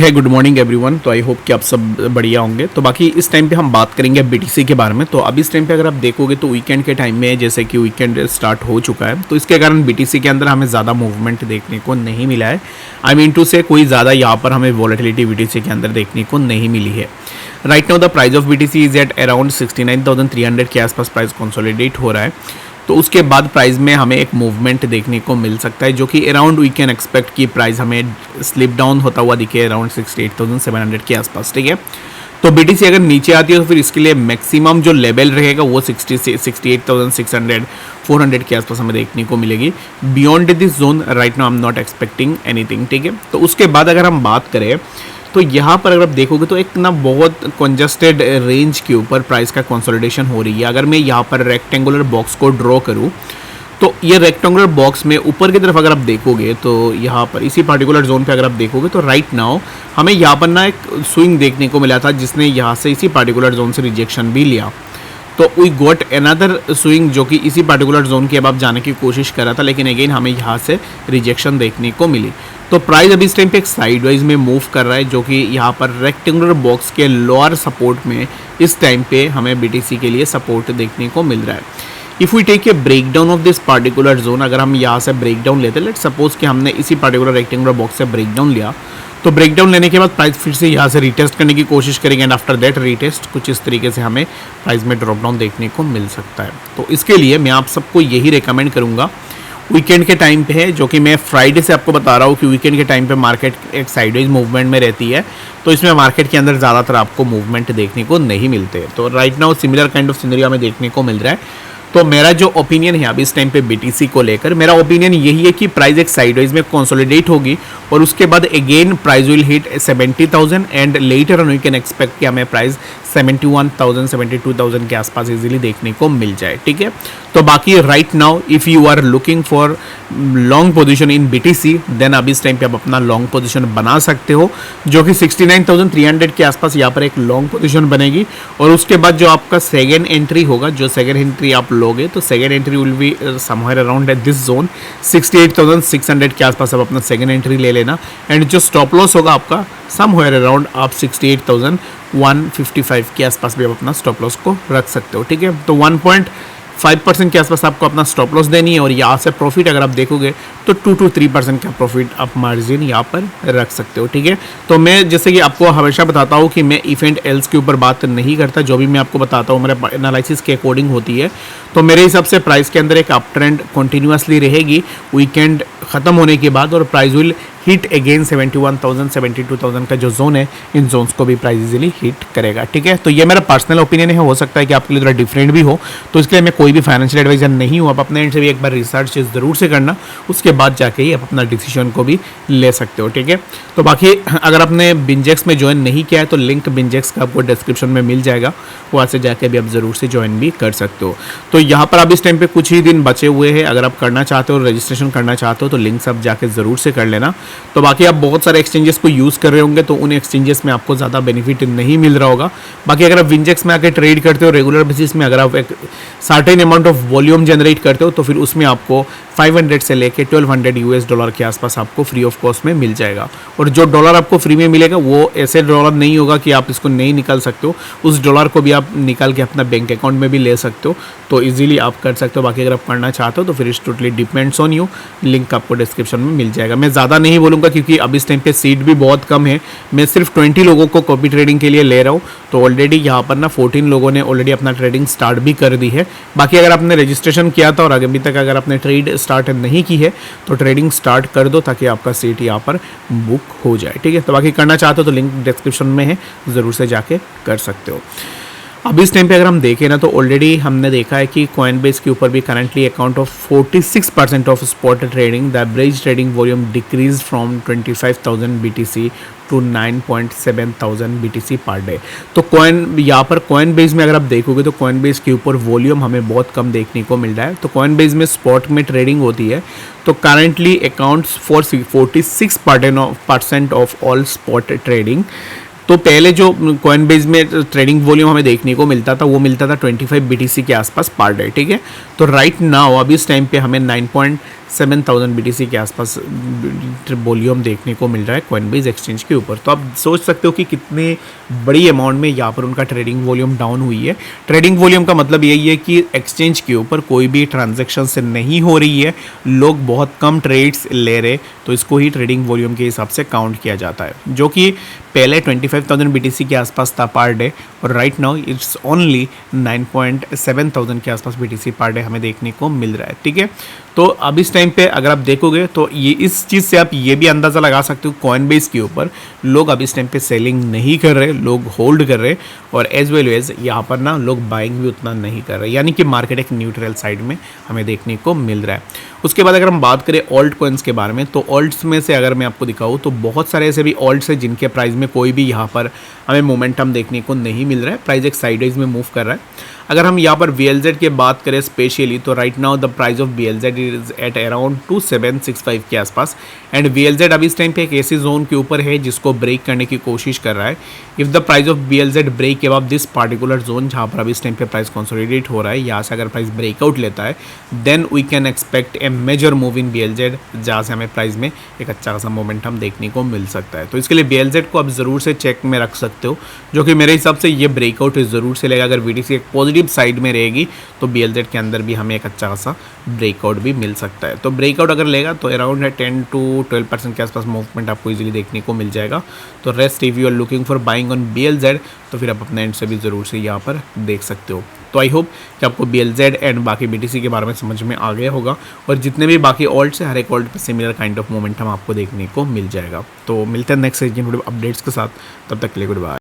है good morning everyone. तो I hope कि आप सब बढ़िया होंगे। तो बाकी इस टाइम पे हम बात करेंगे बीटीसी के बारे में। तो अब इस टाइम पे अगर आप देखोगे तो वीकेंड के टाइम में जैसे कि वीकेंड स्टार्ट हो चुका है, तो इसके कारण बीटीसी के अंदर हमें ज़्यादा मूवमेंट देखने को नहीं मिला है। आई मीन टू से कोई ज़्यादा यहाँ पर हमें वॉलेटिलिटी बीटीसी के अंदर देखने को नहीं मिली है। Right now the price of BTC is at around 69,300 के आसपास प्राइस कंसोलिडेट हो रहा है। तो उसके बाद प्राइस में हमें एक मूवमेंट देखने को मिल सकता है, जो कि अराउंड वी कैन एक्सपेक्ट कि प्राइस हमें स्लिप डाउन होता हुआ दिखे अराउंड 68,700 के आसपास। ठीक है, तो बीटीसी अगर नीचे आती है तो फिर इसके लिए मैक्सिमम जो लेवल रहेगा वो 68,600 400 के आसपास हमें देखने को मिलेगी। Beyond this zone right now I am not expecting anything. ठीक है, तो उसके बाद अगर हम बात करें तो यहाँ पर अगर आप देखोगे तो एक ना बहुत कंजस्टेड रेंज के ऊपर प्राइस का कंसोलिडेशन हो रही है। अगर मैं यहाँ पर रेक्टेंगुलर बॉक्स को ड्रॉ करूँ तो ये रेक्टेंगुलर बॉक्स में ऊपर की तरफ अगर आप देखोगे तो यहाँ पर इसी पर्टिकुलर जोन पे अगर आप देखोगे तो राइट नाउ हमें यहाँ पर ना एक स्विंग देखने को मिला था, जिसने यहाँ से इसी पर्टिकुलर जोन से रिजेक्शन भी लिया। तो वी गॉट अनदर स्विंग जो कि इसी पर्टिकुलर जोन की अब आप जाने की कोशिश कर रहा था, लेकिन अगेन हमें यहाँ से रिजेक्शन देखने को मिली। तो प्राइस अभी इस टाइम पे एक साइडवाइज में मूव कर रहा है, जो कि यहाँ पर रेक्टेंगुलर बॉक्स के लोअर सपोर्ट में इस टाइम पे हमें बीटीसी के लिए सपोर्ट देखने को मिल रहा है। If we take a break down of this particular zone, अगर हम यहाँ से ब्रेक डाउन लेते हैं, लेट सपोज कि हमने इसी पर्टिकुलर रेक्टेंगुलर बॉक्स से ब्रेक डाउन लिया, तो ब्रेक डाउन लेने के बाद प्राइस फिर से यहाँ से रीटेस्ट करने की कोशिश करेंगे एंड आफ्टर दैट रीटेस्ट कुछ इस तरीके से हमें प्राइस में ड्रॉप डाउन देखने को मिल सकता है। तो इसके लिए मैं आप सबको यही रिकमेंड करूँगा, वीकेंड के टाइम पे है, जो कि मैं फ्राइडे से आपको बता रहा हूँ कि वीकेंड के टाइम पे मार्केट एक साइडवेज मूवमेंट में रहती है, तो इसमें मार्केट के अंदर ज़्यादातर आपको मूवमेंट देखने को नहीं मिलते। तो right now similar kind of scenario हमें देखने को मिल रहा है। तो मेरा जो ओपिनियन है अभी इस टाइम पे बीटीसी को लेकर, मेरा ओपिनियन यही है कि प्राइस एक साइडवेज में कंसोलिडेट होगी और उसके बाद again price will hit 70,000 and later on we can expect कि हमें प्राइस 71,000 72,000 के आसपास इजीली देखने को मिल जाए। ठीक है, तो बाकी right now if you are looking for long position in BTC then अभी इस टाइम पे आप अपना लॉन्ग पोजीशन बना सकते हो, जो कि 69,300 के आसपास यहाँ पर एक लॉन्ग पोजीशन बनेगी। और उसके बाद जो आपका सेकेंड एंट्री होगा, जो सेकेंड एंट्री आप लोगे तो second entry will be somewhere around at this zone 68,600 के आसपास आप अपना सेकेंड एंट्री ले लेना। एंड जो स्टॉप लॉस होगा आपका समवेयर अराउंड आप 68,155 के आसपास भी आप अपना स्टॉप लॉस को रख सकते हो। ठीक है, तो 1.5% के आसपास आपको अपना स्टॉप लॉस देनी है और यहाँ से प्रॉफिट अगर आप देखोगे तो 2 to 3% का प्रॉफिट आप मार्जिन यहाँ पर रख सकते हो। ठीक है, तो मैं जैसे कि आपको हमेशा बताता हूँ कि मैं इफ एंड एल्स के ऊपर बात नहीं करता, जो भी मैं आपको बताता हूँ मेरे एनालिसिस के अकॉर्डिंग होती है। तो मेरे हिसाब से प्राइस के अंदर एक अप ट्रेंड कंटिन्यूसली रहेगी वीकेंड ख़त्म होने के बाद, और प्राइस विल हिट अगेन 71,000 72,000 का जो जोन है, इन जोन्स को भी प्राइस इजीली हिट करेगा। ठीक है, तो ये मेरा पर्सनल ओपिनियन है, हो सकता है कि आपके लिए थोड़ा डिफरेंट भी हो, तो इसके लिए मैं कोई भी फाइनेंशियल एडवाइजर नहीं हूँ। आप अपने एंड से भी एक बार रिसर्च ज़रूर से करना, उसके बाद जाके ही आप अपना डिसीजन को भी ले सकते हो। ठीक है, तो बाकी अगर आपने बिंजेक्स में ज्वाइन नहीं किया है तो लिंक बिंजेक्स का आपको डिस्क्रिप्शन में मिल जाएगा, वहाँ से जाके भी आप ज़रूर से ज्वाइन भी कर सकते हो। तो यहाँ पर अब इस टाइम पे कुछ ही दिन बचे हुए हैं, अगर आप करना चाहते हो रजिस्ट्रेशन करना चाहते हो तो लिंक्स आप जाके ज़रूर से कर लेना। तो बाकी आप बहुत सारे एक्सचेंजेस को यूज़ कर रहे होंगे तो उन एक्सचेंजेस में आपको ज़्यादा बेनिफिट नहीं मिल रहा होगा। बाकी अगर आप विंजेक्स में आके ट्रेड करते हो रेगुलर बेसिस में, अगर आप एक certain amount of volume generate करते हो तो फिर उसमें आपको 500 से लेके $1,200 के आसपास आपको फ्री ऑफ कॉस्ट में मिल जाएगा। और जो डॉलर आपको फ्री में मिलेगा वो ऐसे डॉलर नहीं होगा कि आप इसको नहीं निकाल सकते हो, उस डॉलर को भी आप निकाल के अपना बैंक अकाउंट में भी ले सकते हो, तो इजीली आप कर सकते हो। बाकी अगर आप करना चाहते हो तो फिर it's totally depends on you, link आपको डिस्क्रिप्शन में मिल जाएगा। मैं ज़्यादा नहीं बोलूँगा क्योंकि अब इस टाइम पे सीट भी बहुत कम है, मैं सिर्फ 20 लोगों को कॉपी ट्रेडिंग के लिए ले रहा हूँ। तो ऑलरेडी यहाँ पर ना 14 लोगों ने ऑलरेडी अपना ट्रेडिंग स्टार्ट भी कर दी है। बाकी अगर आपने रजिस्ट्रेशन किया था और अभी तक अगर आपने ट्रेड स्टार्ट नहीं की है तो ट्रेडिंग स्टार्ट कर दो ताकि आपका सीट यहाँ पर बुक हो जाए। ठीक है, तो बाकी करना चाहते हो तो लिंक डिस्क्रिप्शन में है, ज़रूर से जाके कर सकते हो। अब इस टाइम पे अगर हम देखें ना तो ऑलरेडी हमने देखा है कि कॉइनबेस के ऊपर भी currently account of 46% of spot trading, the average trading volume decrease from 25,000 BTC to 9.7,000 BTC per day. तो कॉइन यहाँ पर कॉइनबेस में अगर आप देखोगे तो कॉइनबेस के ऊपर वॉल्यूम हमें बहुत कम देखने को मिल रहा है। तो कॉइनबेस में स्पॉट में ट्रेडिंग होती है, तो currently accounts for 46% of all spot trading. तो पहले जो कॉइनबेस में ट्रेडिंग वॉल्यूम हमें देखने को मिलता था वो मिलता था 25 BTC के आसपास पर डे। ठीक है, तो राइट नाउ अभी इस टाइम पे हमें 7000 BTC के आसपास वॉल्यूम देखने को मिल रहा है कॉइनबेस एक्सचेंज के ऊपर। तो आप सोच सकते हो कि कितने बड़ी अमाउंट में यहाँ पर उनका ट्रेडिंग वॉल्यूम डाउन हुई है। ट्रेडिंग वॉल्यूम का मतलब यही है कि एक्सचेंज के ऊपर कोई भी ट्रांजैक्शन से नहीं हो रही है, लोग बहुत कम ट्रेड्स ले रहे, तो इसको ही ट्रेडिंग वॉल्यूम के हिसाब से काउंट किया जाता है, जो कि पहले 25,000 BTC के आसपास था पर डे, और राइट नाउ इट्स ओनली 9.7,000 के आसपास BTC पर डे हमें देखने को मिल रहा है। ठीक है, तो अब इस टाइम पे अगर आप देखोगे तो ये इस चीज़ से आप ये भी अंदाज़ा लगा सकते हो कॉइनबेस के ऊपर लोग अब इस टाइम पे सेलिंग नहीं कर रहे, लोग होल्ड कर रहे, और एज वेल एज यहाँ पर ना लोग बाइंग भी उतना नहीं कर रहे, यानी कि मार्केट एक न्यूट्रल साइड में हमें देखने को मिल रहा है। उसके बाद अगर हम बात करें ऑल्ट कॉइन्स के बारे में, तो ऑल्ट्स में से अगर मैं आपको दिखाऊँ तो बहुत सारे ऐसे भी ऑल्ट्स हैं जिनके प्राइस में कोई भी यहाँ पर हमें मोमेंटम देखने को नहीं मिल रहा है, प्राइस एक साइडवेज में मूव कर रहा है। अगर हम यहाँ पर BLZ की बात करें स्पेशली, तो right now the price of BLZ is at around 2765 के आसपास, एंड BLZ अभी इस टाइम पे एक ऐसी जोन के ऊपर है जिसको ब्रेक करने की कोशिश कर रहा है। If the price of BLZ break above this particular zone जहाँ पर अभी इस टाइम पे प्राइस कंसोलिडेट हो रहा है, यहाँ से अगर प्राइस ब्रेकआउट लेता है then we can expect a major move in BLZ, जहाँ से हमें प्राइस में एक अच्छा खासा मोमेंटम देखने को मिल सकता है। तो इसके लिए BLZ को आप ज़रूर से चेक में रख सकते हो, जो कि मेरे हिसाब से ये ब्रेकआउट ज़रूर से लेगा। अगर BTC एक पॉजिटिव साइड में रहेगी तो BLZ के अंदर भी हमें एक अच्छा खासा ब्रेकआउट भी मिल सकता है। तो ब्रेकआउट अगर लेगा तो अराउंड 10 to 12% के आसपास मूवमेंट आपको इजीली देखने को मिल जाएगा। तो rest if you are looking for buying on BLZ, तो फिर आप अपने एंड से भी ज़रूर से यहाँ पर देख सकते हो। तो आई होप कि आपको BLZ एंड बाकी BTC के बारे में समझ में आ गया होगा, और जितने भी बाकी ऑल्ट्स है हर एक ऑल्ट पे सिमिलर काइंड ऑफ मोमेंटम आपको देखने को मिल जाएगा। तो मिलते हैं नेक्स्ट अपडेट्स के साथ, तब तक के लिए गुड बाय।